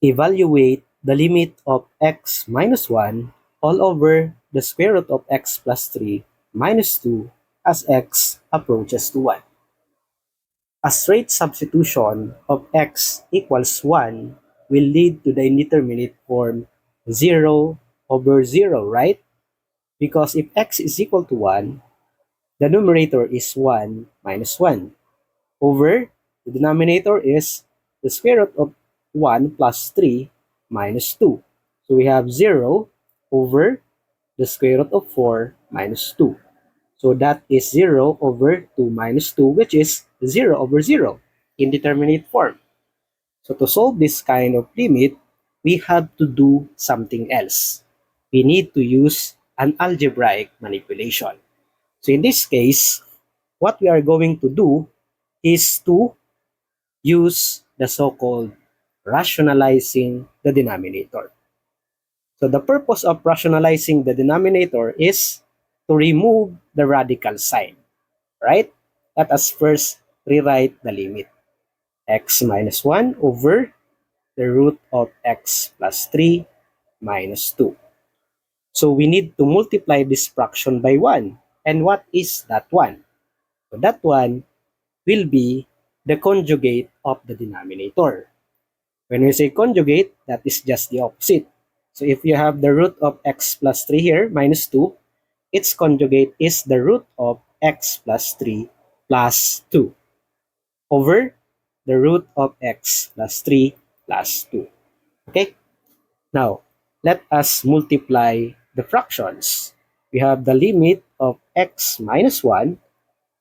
Evaluate the limit of x minus 1 all over the square root of x plus 3 minus 2 as x approaches to 1. A straight substitution of x equals 1 will lead to the indeterminate form 0 over 0, right? Because if x is equal to 1, the numerator is 1 minus 1 over the denominator is the square root of 1 plus 3 minus 2. So we have 0 over the square root of 4 minus 2. So that is 0 over 2 minus 2, which is 0 over 0, indeterminate form. So to solve this kind of limit, we have to do something else. We need to use an algebraic manipulation. So in this case, what we are going to do is to use the so-called rationalizing the denominator. So the purpose of rationalizing the denominator is to remove the radical sign, right? Let us first rewrite the limit. X minus 1 over the root of x plus 3 minus 2. So we need to multiply this fraction by 1. And what is that 1? So that 1 will be the conjugate of the denominator. When we say conjugate, that is just the opposite. So if you have the root of x plus 3 here, minus 2, its conjugate is the root of x plus 3 plus 2 over the root of x plus 3 plus 2. Okay? Now, let us multiply the fractions. We have the limit of x minus 1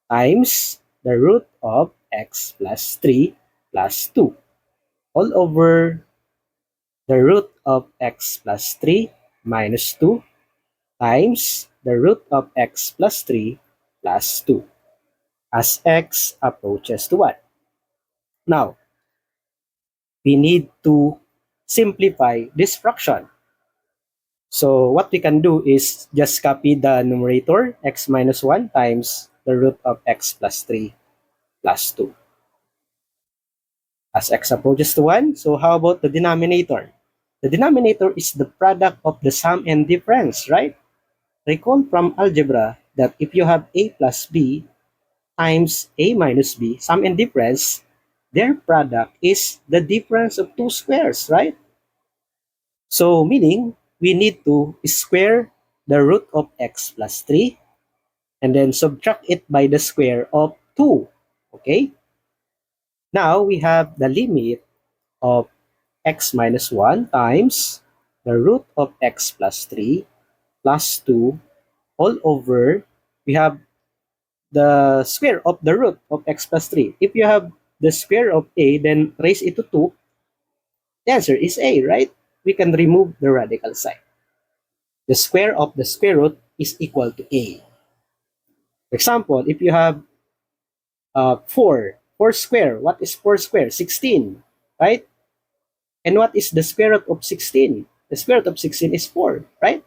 times the root of x plus 3 plus 2 all over the root of x plus 3 minus 2 times the root of x plus 3 plus 2 as x approaches to 1. Now, we need to simplify this fraction. So what we can do is just copy the numerator, x minus 1 times the root of x plus 3 plus 2. As x approaches to 1, so how about the denominator? The denominator is the product of the sum and difference, right? Recall from algebra that if you have a plus b times a minus b, sum and difference, their product is the difference of two squares, right? So meaning, we need to square the root of x plus 3 and then subtract it by the square of 2. Okay? Now, we have the limit of x minus 1 times the root of x plus 3 plus 2 all over, we have the square of the root of x plus 3. If you have the square of a, then raise it to 2. The answer is a, right? We can remove the radical sign. The square of the square root is equal to a. For example, if you have 4 square, what is 4 square? 16, right? And what is the square root of 16? The square root of 16 is 4, right?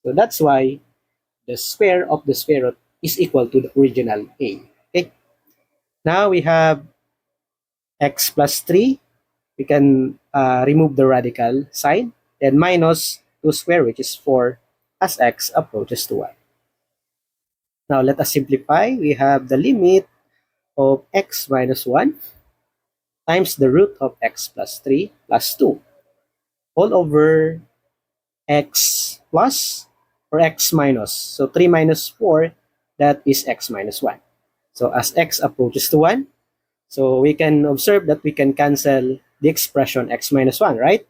So that's why the square of the square root is equal to the original a. Okay. Now we have x plus 3. We can remove the radical sign. Then minus 2 square, which is 4, as x approaches to 1. Now let us simplify. We have the limit of x minus 1 times the root of x plus 3 plus 2 all over x plus or x minus. So 3 minus 4, that is x minus 1. So as x approaches to 1, so we can observe that we can cancel the expression x minus 1, right?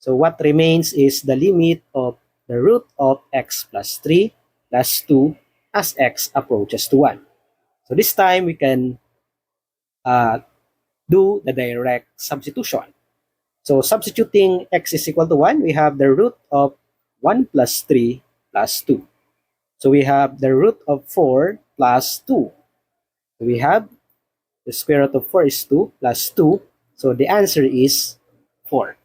So what remains is the limit of the root of x plus 3 plus 2 as x approaches to 1. So this time we can do the direct substitution. So substituting x is equal to 1, we have the root of 1 plus 3 plus 2. So we have the root of 4 plus 2. So we have the square root of 4 is 2 plus 2. So the answer is 4.